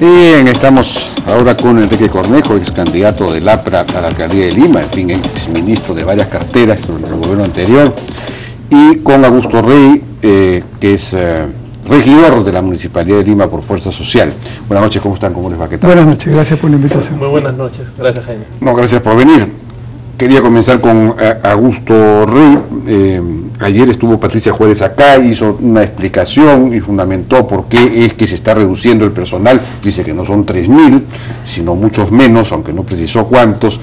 Bien, estamos ahora con Enrique Cornejo, ex candidato del APRA a la alcaldía de Lima, en fin, ex ministro de varias carteras durante el gobierno anterior, y con Augusto Rey, que es regidor de la Municipalidad de Lima por Fuerza Social. Buenas noches, ¿cómo están? ¿Cómo les va? ¿Qué tal? Buenas noches, gracias por la invitación. Muy buenas noches, gracias Jaime. No, gracias por venir. Quería comenzar con Augusto Rey. Ayer estuvo Patricia Juárez acá, hizo una explicación y fundamentó por qué es que se está reduciendo el personal. Dice que no son 3.000, sino muchos menos, aunque no precisó cuántos,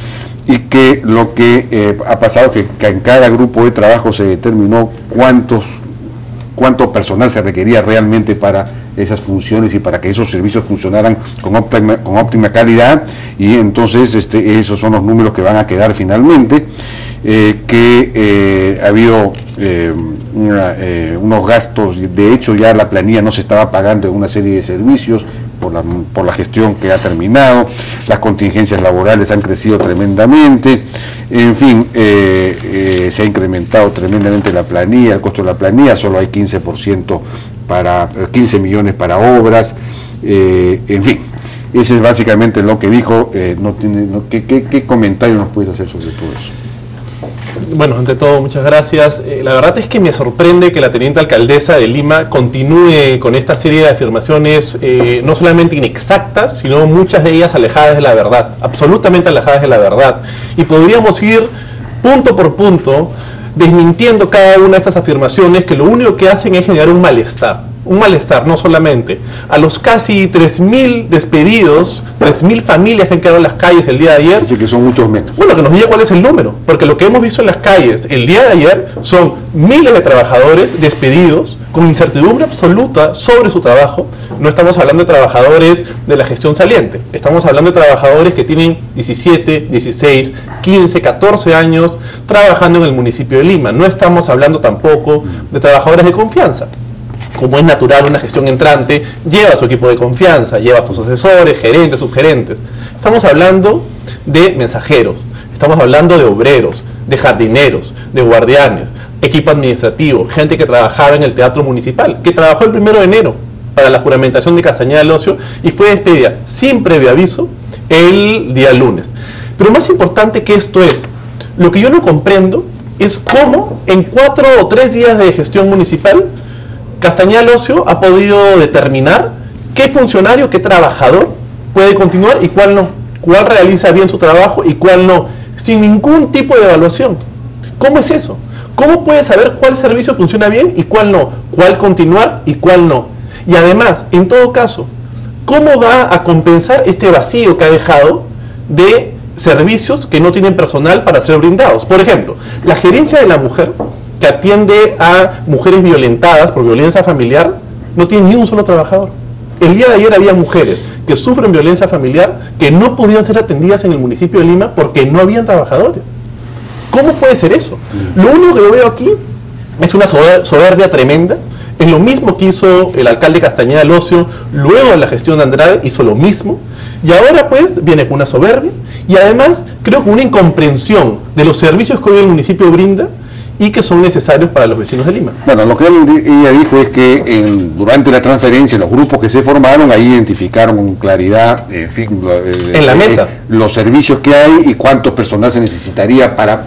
y que lo que ha pasado es que en cada grupo de trabajo se determinó cuánto personal se requería realmente para esas funciones y para que esos servicios funcionaran con óptima calidad, y entonces esos son los números que van a quedar finalmente, ha habido unos gastos. De hecho ya la planilla no se estaba pagando en una serie de servicios por la gestión que ha terminado, las contingencias laborales han crecido tremendamente, en fin, se ha incrementado tremendamente la planilla, el costo de la planilla, solo hay 15% para 15 millones para obras, en fin, ese es básicamente lo que dijo. ¿Qué comentario nos puedes hacer sobre todo eso? Bueno, ante todo, muchas gracias. La verdad es que me sorprende que la teniente alcaldesa de Lima continúe con esta serie de afirmaciones, no solamente inexactas, sino muchas de ellas alejadas de la verdad, absolutamente alejadas de la verdad. Y podríamos ir punto por punto desmintiendo cada una de estas afirmaciones, que lo único que hacen es generar un malestar no solamente a los casi 3.000 despedidos, 3.000 familias que han quedado en las calles el día de ayer. Así que son muchos menos. Bueno, que nos diga cuál es el número, porque lo que hemos visto en las calles el día de ayer son miles de trabajadores despedidos con incertidumbre absoluta sobre su trabajo. No estamos hablando de trabajadores de la gestión saliente, estamos hablando de trabajadores que tienen 17, 16, 15, 14 años trabajando en el municipio de Lima. No estamos hablando tampoco de trabajadores de confianza. Como es natural, una gestión entrante lleva a su equipo de confianza, lleva a sus asesores, gerentes, subgerentes. Estamos hablando de mensajeros, estamos hablando de obreros, de jardineros, de guardianes, equipo administrativo, gente que trabajaba en el teatro municipal, que trabajó el 1 de enero para la juramentación de Castañeda del Ocio y fue despedida sin previo aviso el día lunes. Pero más importante que esto es, lo que yo no comprendo es cómo en 4 o 3 días de gestión municipal Castañeda del Ocio ha podido determinar qué funcionario, qué trabajador puede continuar y cuál no, cuál realiza bien su trabajo y cuál no, sin ningún tipo de evaluación. ¿Cómo es eso? ¿Cómo puede saber cuál servicio funciona bien y cuál no? ¿Cuál continuar y cuál no? Y además, en todo caso, ¿cómo va a compensar este vacío que ha dejado de servicios que no tienen personal para ser brindados? Por ejemplo, la gerencia de la mujer, que atiende a mujeres violentadas por violencia familiar, no tiene ni un solo trabajador. El día de ayer había mujeres que sufren violencia familiar que no podían ser atendidas en el municipio de Lima porque no habían trabajadores. ¿Cómo puede ser eso? Lo único que yo veo aquí es una soberbia tremenda. Es lo mismo que hizo el alcalde Castañeda del Ocio luego de la gestión de Andrade, hizo lo mismo, y ahora pues viene con una soberbia y además creo que una incomprensión de los servicios que hoy el municipio brinda y que son necesarios para los vecinos de Lima. Bueno, lo que ella dijo es que durante la transferencia, los grupos que se formaron, ahí identificaron con claridad, en fin, en la mesa, los servicios que hay y cuántos personal se necesitaría para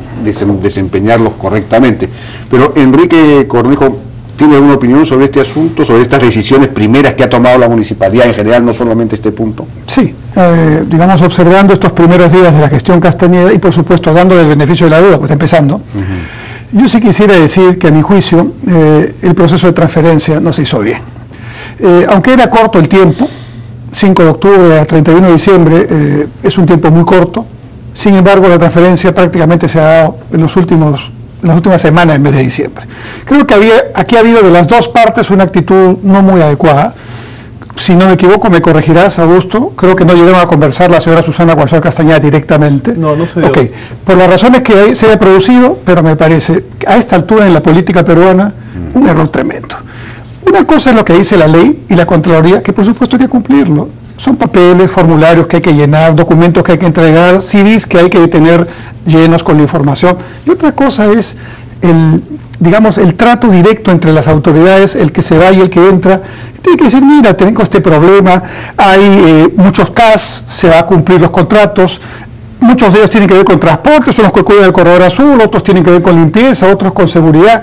desempeñarlos correctamente. Pero Enrique Cornejo, ¿tiene alguna opinión sobre este asunto, sobre estas decisiones primeras que ha tomado la municipalidad en general, no solamente este punto? Sí, digamos, observando estos primeros días de la gestión Castañeda y por supuesto dando el beneficio de la duda, pues empezando, yo sí quisiera decir que a mi juicio el proceso de transferencia no se hizo bien. Aunque era corto el tiempo, 5 de octubre a 31 de diciembre es un tiempo muy corto, sin embargo la transferencia prácticamente se ha dado en las últimas semanas en mes de diciembre. Creo que aquí ha habido de las dos partes una actitud no muy adecuada. Si no me equivoco, me corregirás, Augusto, creo que no llegaron a conversar la señora Susana con el señor Castañeda directamente. No se dio. Okay. Por las razones que se ha producido, pero me parece, a esta altura en la política peruana, un error tremendo. Una cosa es lo que dice la ley y la Contraloría, que por supuesto hay que cumplirlo. Son papeles, formularios que hay que llenar, documentos que hay que entregar, CVs que hay que tener llenos con la información. Y otra cosa es digamos, el trato directo entre las autoridades, el que se va y el que entra. Tiene que decir, mira, tengo este problema, hay muchos CAS, se va a cumplir los contratos, muchos de ellos tienen que ver con transporte, son los que cubren el corredor azul, otros tienen que ver con limpieza, otros con seguridad.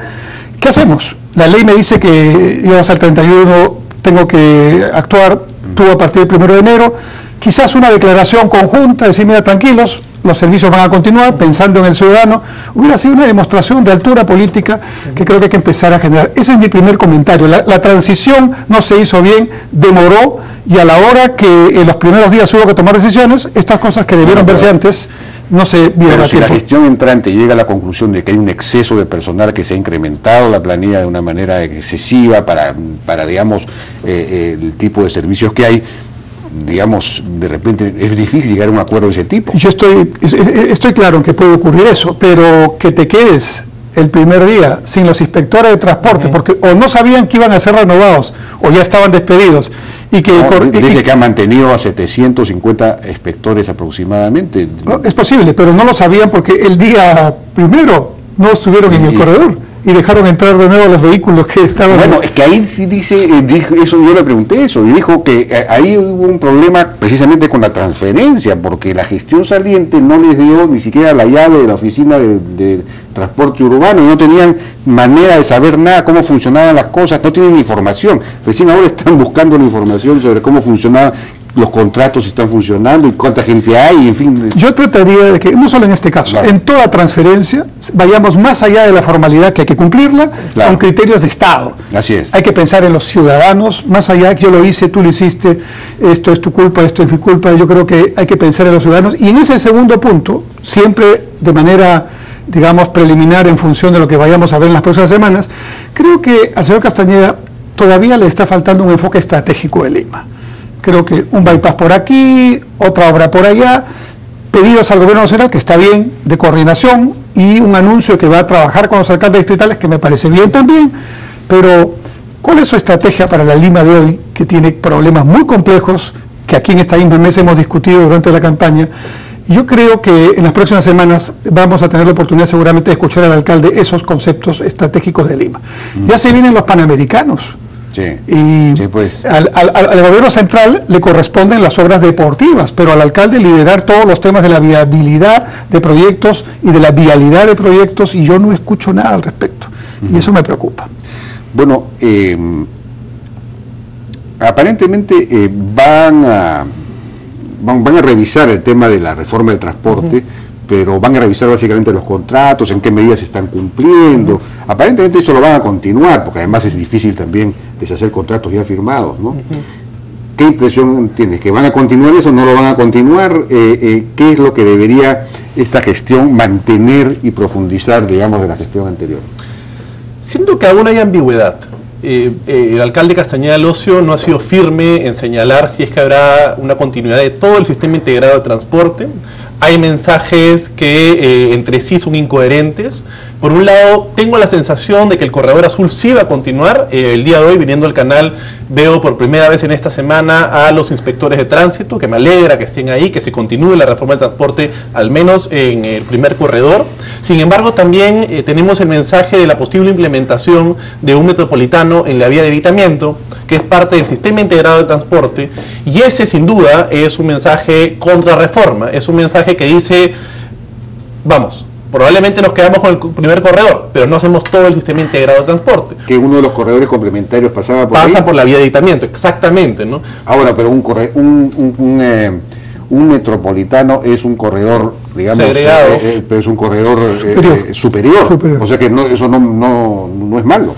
¿Qué hacemos? La ley me dice que yo hasta el 31 tengo que actuar, tú a partir del 1 de enero, quizás una declaración conjunta, decir, mira, tranquilos, los servicios van a continuar, pensando en el ciudadano, hubiera sido una demostración de altura política que creo que hay que empezar a generar. Ese es mi primer comentario. La transición no se hizo bien, demoró, y a la hora que en los primeros días hubo que tomar decisiones, estas cosas que debieron verse antes, no se vieron pero a si la tiempo. gestión entrante llega a la conclusión de que hay un exceso de personal, que se ha incrementado la planilla de una manera excesiva para digamos, el tipo de servicios que hay, digamos, de repente es difícil llegar a un acuerdo de ese tipo. Yo estoy claro en que puede ocurrir eso, pero que te quedes el primer día sin los inspectores de transporte, porque o no sabían que iban a ser renovados, o ya estaban despedidos, y que... Dice que ha mantenido a 750 inspectores aproximadamente. Es posible, pero no lo sabían porque el día primero no estuvieron en el corredor y dejaron entrar de nuevo los vehículos que estaban... Bueno, es que ahí sí dijo eso, yo le pregunté eso, y dijo que ahí hubo un problema precisamente con la transferencia, porque la gestión saliente no les dio ni siquiera la llave de la oficina de transporte urbano, y no tenían manera de saber nada, cómo funcionaban las cosas, no tienen información. Recién ahora están buscando la información sobre cómo funcionaban los contratos, si están funcionando y cuánta gente hay, en fin. Yo trataría de que, no solo en este caso, claro, en toda transferencia, vayamos más allá de la formalidad, que hay que cumplirla, claro, con criterios de Estado. Así es. Hay que pensar en los ciudadanos, más allá, que yo lo hice, tú lo hiciste, esto es tu culpa, esto es mi culpa. Yo creo que hay que pensar en los ciudadanos. Y en ese segundo punto, siempre de manera, digamos, preliminar, en función de lo que vayamos a ver en las próximas semanas, creo que al señor Castañeda todavía le está faltando un enfoque estratégico de Lima. Creo que un bypass por aquí, otra obra por allá, pedidos al gobierno nacional, que está bien, de coordinación, y un anuncio que va a trabajar con los alcaldes distritales, que me parece bien también, pero ¿cuál es su estrategia para la Lima de hoy, que tiene problemas muy complejos, que aquí en esta misma mesa hemos discutido durante la campaña? Yo creo que en las próximas semanas vamos a tener la oportunidad seguramente de escuchar al alcalde esos conceptos estratégicos de Lima. Ya se vienen los Panamericanos. Sí, y sí, pues. al gobierno central le corresponden las obras deportivas, pero al alcalde liderar todos los temas de la viabilidad de proyectos y de la vialidad de proyectos, y yo no escucho nada al respecto, y eso me preocupa. Bueno, aparentemente van a revisar el tema de la reforma del transporte, pero van a revisar básicamente los contratos, en qué medidas se están cumpliendo. Aparentemente eso lo van a continuar, porque además es difícil también deshacer contratos ya firmados, ¿no? ¿Qué impresión tienes? ¿Que van a continuar eso? ¿No lo van a continuar? ¿Qué es lo que debería esta gestión mantener y profundizar, digamos, de la gestión anterior? Siento que aún hay ambigüedad. El alcalde Castañeda Locio no ha sido firme en señalar si es que habrá una continuidad de todo el sistema integrado de transporte. Hay mensajes que entre sí son incoherentes. Por un lado, tengo la sensación de que el corredor azul sí va a continuar. El día de hoy, viniendo al canal, veo por primera vez en esta semana a los inspectores de tránsito, que me alegra que estén ahí, que se continúe la reforma del transporte, al menos en el primer corredor. Sin embargo, también tenemos el mensaje de la posible implementación de un metropolitano en la vía de evitamiento, que es parte del sistema integrado de transporte, y ese sin duda es un mensaje contra reforma, es un mensaje que dice, vamos, probablemente nos quedamos con el primer corredor, pero no hacemos todo el sistema integrado de transporte. Que uno de los corredores complementarios pasa por la vía de evitamiento, exactamente, ¿no? Ahora, pero un metropolitano es un corredor, digamos, pero es un corredor superior. O sea que eso no es malo.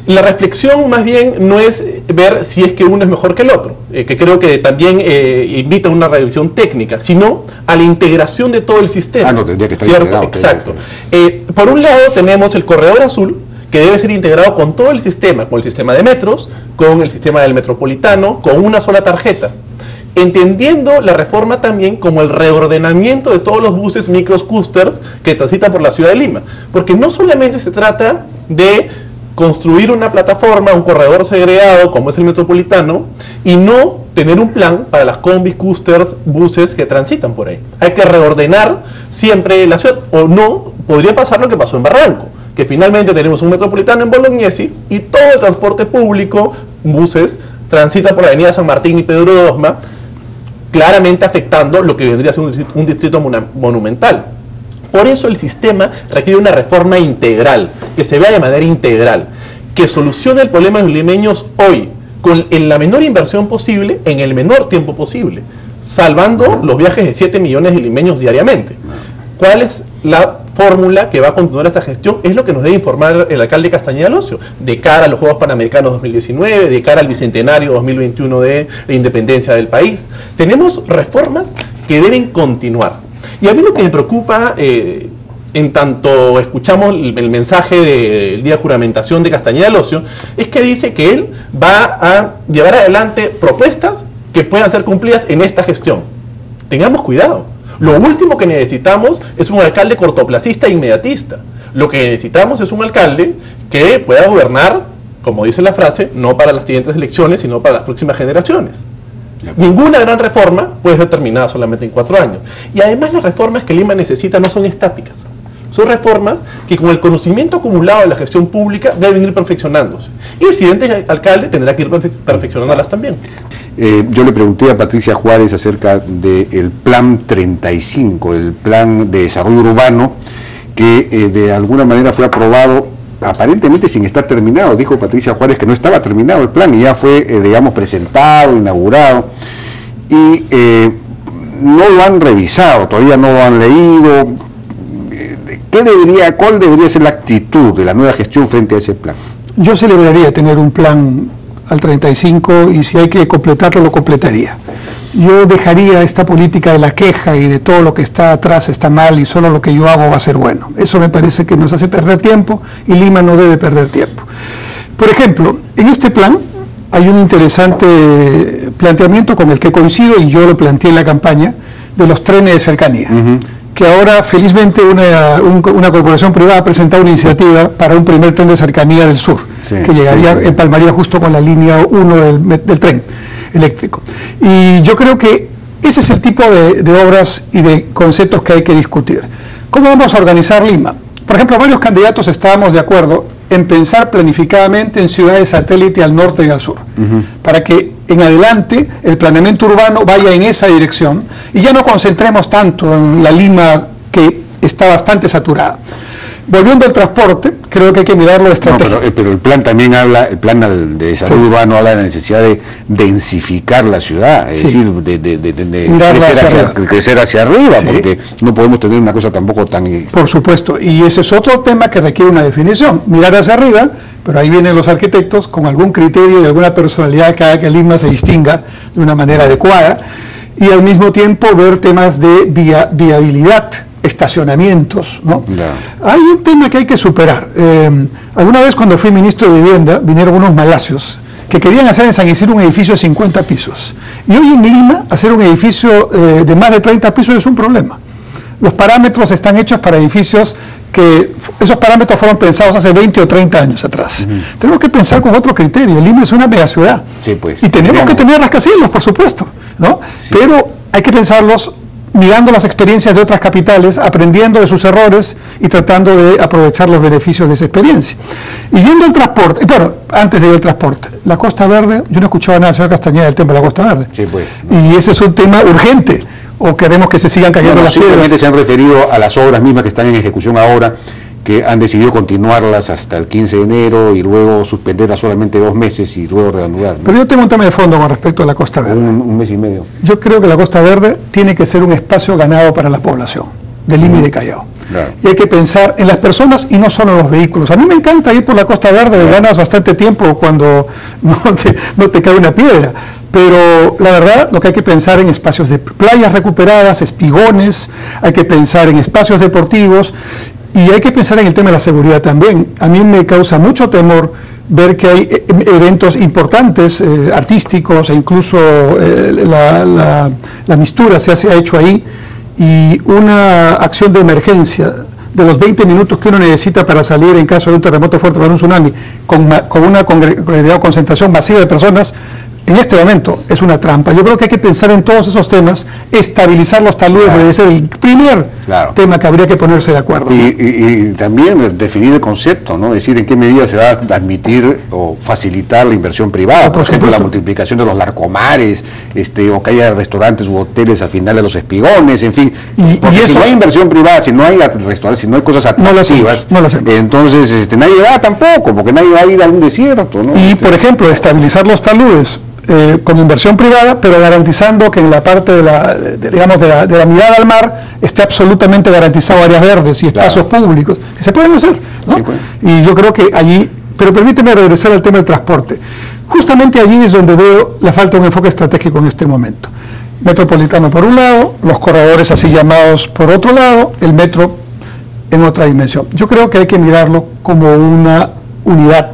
La reflexión más bien no es ver si es que uno es mejor que el otro, que creo que también invita a una revisión técnica, sino a la integración de todo el sistema. No, tendría que estar ¿cierto? integrado. Exacto. Por un lado tenemos el corredor azul, que debe ser integrado con todo el sistema, con el sistema de metros, con el sistema del metropolitano, con una sola tarjeta. Entendiendo la reforma también como el reordenamiento de todos los buses microscooters que transitan por la ciudad de Lima. Porque no solamente se trata de construir una plataforma, un corredor segregado como es el metropolitano, y no tener un plan para las combis, coasters, buses que transitan por ahí. Hay que reordenar siempre la ciudad, o no, podría pasar lo que pasó en Barranco, que finalmente tenemos un metropolitano en Bolognesi y todo el transporte público, buses, transita por la avenida San Martín y Pedro Dosma, claramente afectando lo que vendría a ser un distrito monumental. Por eso el sistema requiere una reforma integral, que se vea de manera integral, que solucione el problema de los limeños hoy, con la menor inversión posible, en el menor tiempo posible, salvando los viajes de 7 millones de limeños diariamente. ¿Cuál es la fórmula que va a continuar esta gestión? Es lo que nos debe informar el alcalde Castañeda Locio, de cara a los Juegos Panamericanos 2019, de cara al Bicentenario 2021 de la independencia del país. Tenemos reformas que deben continuar. Y a mí lo que me preocupa, en tanto escuchamos el mensaje del día de juramentación de Castañeda Locio, es que dice que él va a llevar adelante propuestas que puedan ser cumplidas en esta gestión. Tengamos cuidado. Lo último que necesitamos es un alcalde cortoplacista e inmediatista. Lo que necesitamos es un alcalde que pueda gobernar, como dice la frase, no para las siguientes elecciones, sino para las próximas generaciones. Ninguna gran reforma puede ser terminada solamente en 4 años. Y además las reformas que Lima necesita no son estáticas. Son reformas que con el conocimiento acumulado de la gestión pública deben ir perfeccionándose. Y el siguiente alcalde tendrá que ir perfeccionándolas también. Yo le pregunté a Patricia Juárez acerca del Plan 35, el Plan de Desarrollo Urbano, que de alguna manera fue aprobado aparentemente sin estar terminado. Dijo Patricia Juárez que no estaba terminado el plan y ya fue, digamos, presentado, inaugurado, y no lo han revisado, todavía no lo han leído. ¿Cuál debería ser la actitud de la nueva gestión frente a ese plan? Yo celebraría tener un plan al 35 y si hay que completarlo, lo completaría. Yo dejaría esta política de la queja y de todo lo que está atrás está mal y solo lo que yo hago va a ser bueno. Eso me parece que nos hace perder tiempo y Lima no debe perder tiempo. Por ejemplo, en este plan hay un interesante planteamiento con el que coincido y yo lo planteé en la campaña de los trenes de cercanía. Que ahora felizmente una corporación privada ha presentado una iniciativa para un primer tren de cercanía del sur, que llegaría, empalmaría justo con la línea 1 del tren eléctrico. Y yo creo que ese es el tipo de obras y de conceptos que hay que discutir. ¿Cómo vamos a organizar Lima? Por ejemplo, varios candidatos estábamos de acuerdo en pensar planificadamente en ciudades satélite al norte y al sur, para que en adelante el planeamiento urbano vaya en esa dirección y ya no concentremos tanto en la Lima que está bastante saturada. Volviendo al transporte, creo que hay que mirarlo estratégico. No, pero el plan también habla, el plan de desarrollo urbano habla de la necesidad de densificar la ciudad, es decir, de crecer hacia arriba, porque no podemos tener una cosa tampoco tan... Por supuesto, y ese es otro tema que requiere una definición, mirar hacia arriba, pero ahí vienen los arquitectos con algún criterio y alguna personalidad que haga que Lima se distinga de una manera adecuada, y al mismo tiempo ver temas de viabilidad, estacionamientos, ¿no? Hay un tema que hay que superar. Alguna vez cuando fui ministro de Vivienda, vinieron unos malacios que querían hacer en San Isidro un edificio de 50 pisos. Y hoy en Lima, hacer un edificio de más de 30 pisos es un problema. Los parámetros están hechos para edificios que, esos parámetros fueron pensados hace 20 o 30 años atrás. Tenemos que pensar con otro criterio. Lima es una megaciudad. Pues, y tenemos que tener rascacielos, por supuesto, ¿no? Pero hay que pensarlos mirando las experiencias de otras capitales, aprendiendo de sus errores y tratando de aprovechar los beneficios de esa experiencia. Y yendo al transporte, bueno, antes de ir al transporte, la Costa Verde, yo no escuchaba nada, señor Castañeda, del tema de la Costa Verde. Y ese es un tema urgente, o queremos que se sigan cayendo las piedras. Simplemente se han referido a las obras mismas que están en ejecución ahora, que han decidido continuarlas hasta el 15 de enero y luego suspenderlas solamente 2 meses y luego reanudar, ¿no? Pero yo tengo un tema de fondo con respecto a la Costa Verde. Un mes y medio. Yo creo que la Costa Verde tiene que ser un espacio ganado para la población de Lima y de Callao. Y hay que pensar en las personas y no solo en los vehículos. A mí me encanta ir por la Costa Verde, ganas bastante tiempo cuando no te cae una piedra. Pero la verdad, lo que hay que pensar en espacios de playas recuperadas, espigones, hay que pensar en espacios deportivos. Y hay que pensar en el tema de la seguridad también. A mí me causa mucho temor ver que hay eventos importantes, artísticos, e incluso la mistura se ha hecho ahí, y una acción de emergencia de los 20 minutos que uno necesita para salir en caso de un terremoto fuerte, para un tsunami, con una concentración masiva de personas, en este momento es una trampa. Yo creo que hay que pensar en todos esos temas. Estabilizar los taludes debe ser el primer tema que habría que ponerse de acuerdo. Y también definir el concepto, ¿no? Es decir, en qué medida se va a admitir o facilitar la inversión privada. Por ejemplo, la multiplicación de los narcomares, o que haya restaurantes u hoteles al final de los espigones, en fin. Y si no hay inversión privada, si no hay restaurantes, si no hay cosas atractivas, entonces nadie va tampoco, porque nadie va a ir a un desierto, ¿no? Y, por ejemplo, estabilizar los taludes con inversión privada, pero garantizando que en la parte de la mirada al mar esté absolutamente garantizado áreas verdes y espacios públicos, que se pueden hacer, ¿no? Sí, pues. Y yo creo que allí, pero permíteme regresar al tema del transporte. Justamente allí es donde veo la falta de un enfoque estratégico en este momento. Metropolitano por un lado, los corredores así llamados por otro lado, el metro en otra dimensión. Yo creo que hay que mirarlo como una unidad,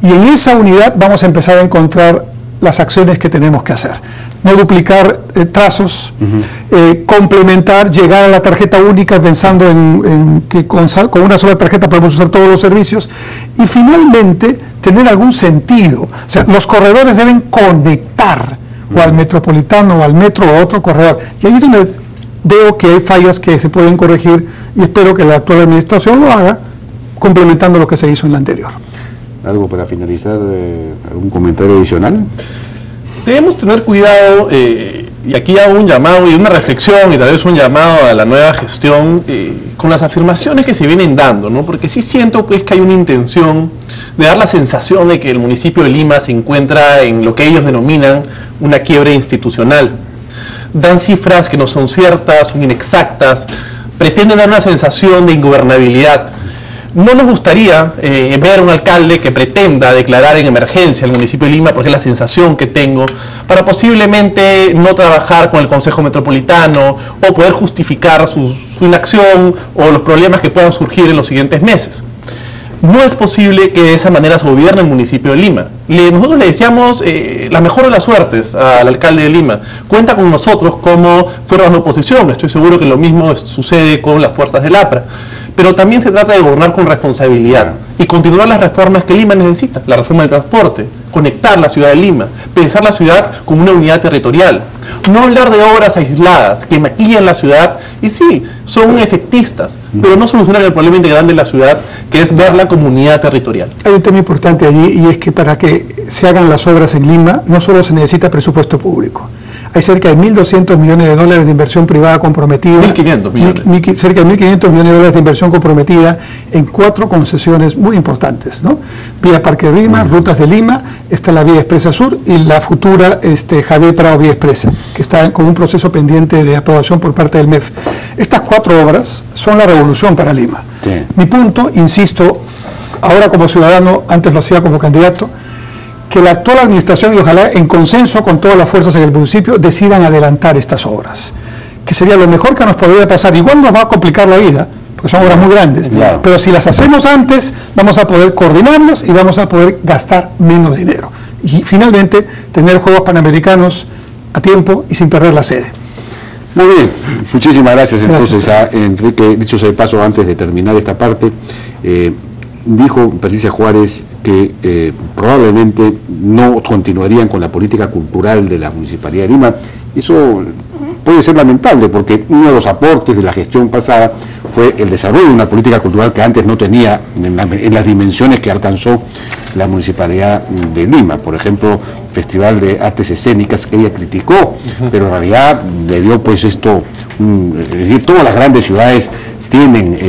y en esa unidad vamos a empezar a encontrar las acciones que tenemos que hacer. No duplicar trazos, complementar, llegar a la tarjeta única pensando en que con una sola tarjeta podemos usar todos los servicios, y finalmente tener algún sentido. O sea, los corredores deben conectar o al metropolitano o al metro o a otro corredor, y ahí es donde veo que hay fallas que se pueden corregir, y espero que la actual administración lo haga complementando lo que se hizo en la anterior. ¿Algo para finalizar? ¿Algún comentario adicional? Debemos tener cuidado, y aquí hago un llamado y una reflexión, y tal vez un llamado a la nueva gestión, con las afirmaciones que se vienen dando, ¿no? Porque sí siento pues, que hay una intención de dar la sensación de que el municipio de Lima se encuentra en lo que ellos denominan una quiebra institucional. Dan cifras que no son ciertas, son inexactas, pretenden dar una sensación de ingobernabilidad. No nos gustaría ver a un alcalde que pretenda declarar en emergencia al municipio de Lima, porque es la sensación que tengo, para posiblemente no trabajar con el Consejo Metropolitano o poder justificar su inacción o los problemas que puedan surgir en los siguientes meses. No es posible que de esa manera se gobierne el municipio de Lima. Nosotros le deseamos la mejor de las suertes al alcalde de Lima. Cuenta con nosotros como fuerzas de oposición. Estoy seguro que lo mismo sucede con las fuerzas del APRA. Pero también se trata de gobernar con responsabilidad y continuar las reformas que Lima necesita. La reforma del transporte, conectar la ciudad de Lima, pensar la ciudad como una unidad territorial. No hablar de obras aisladas que maquillan la ciudad, y sí, son efectistas, pero no solucionan el problema integral de la ciudad, que es verla como unidad territorial. Hay un tema importante allí, y es que para que se hagan las obras en Lima, no solo se necesita presupuesto público. Hay cerca de $1.200 millones de inversión privada comprometida. 1.500 millones. Cerca de $1.500 millones de inversión comprometida en 4 concesiones muy importantes, ¿no? Vía Parque de Lima, Rutas de Lima, está la Vía Expresa Sur y la futura Javier Prado Vía Expresa, que está con un proceso pendiente de aprobación por parte del MEF. Estas 4 obras son la revolución para Lima. Sí. Mi punto, insisto, ahora como ciudadano, antes lo hacía como candidato, que la actual administración, y ojalá en consenso con todas las fuerzas en el municipio, decidan adelantar estas obras, que sería lo mejor que nos podría pasar. Igual nos va a complicar la vida, porque son obras muy grandes, pero si las hacemos antes, vamos a poder coordinarlas y vamos a poder gastar menos dinero. Y finalmente, tener Juegos Panamericanos a tiempo y sin perder la sede. Muy bien, muchísimas gracias entonces a Enrique. Dicho sea de paso, antes de terminar esta parte, dijo Patricia Juárez que probablemente no continuarían con la política cultural de la Municipalidad de Lima. Eso puede ser lamentable, porque uno de los aportes de la gestión pasada fue el desarrollo de una política cultural que antes no tenía en las dimensiones que alcanzó la Municipalidad de Lima. Por ejemplo, Festival de Artes Escénicas, que ella criticó, pero en realidad le dio pues esto, es decir, todas las grandes ciudades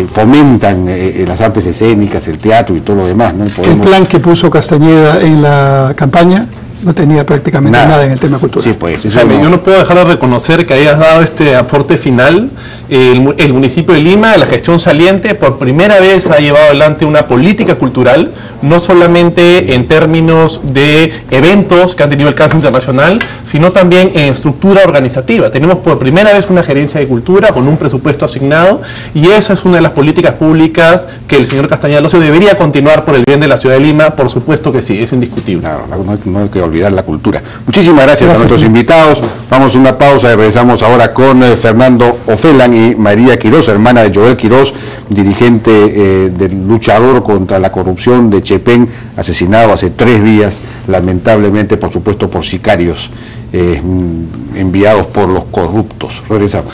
fomentan las artes escénicas, el teatro y todo lo demás, ¿no? El plan que puso Castañeda en la campaña no tenía prácticamente nada en el tema cultural. Sí, pues, Jaime, yo no puedo dejar de reconocer que hayas dado este aporte final. El municipio de Lima, la gestión saliente, por primera vez ha llevado adelante una política cultural, no solamente en términos de eventos que han tenido alcance internacional, sino también en estructura organizativa. Tenemos por primera vez una gerencia de cultura con un presupuesto asignado, y esa es una de las políticas públicas que el señor Castañeda Locio debería continuar por el bien de la ciudad de Lima. Por supuesto que sí, es indiscutible. Claro, no hay que olvidar la cultura. Muchísimas gracias a nuestros invitados. Vamos a una pausa y regresamos ahora con Fernando Ofelan y María Quirós, hermana de Joel Quirós, dirigente del luchador contra la corrupción de Chepén, asesinado hace 3 días, lamentablemente, por supuesto, por sicarios enviados por los corruptos. Regresamos.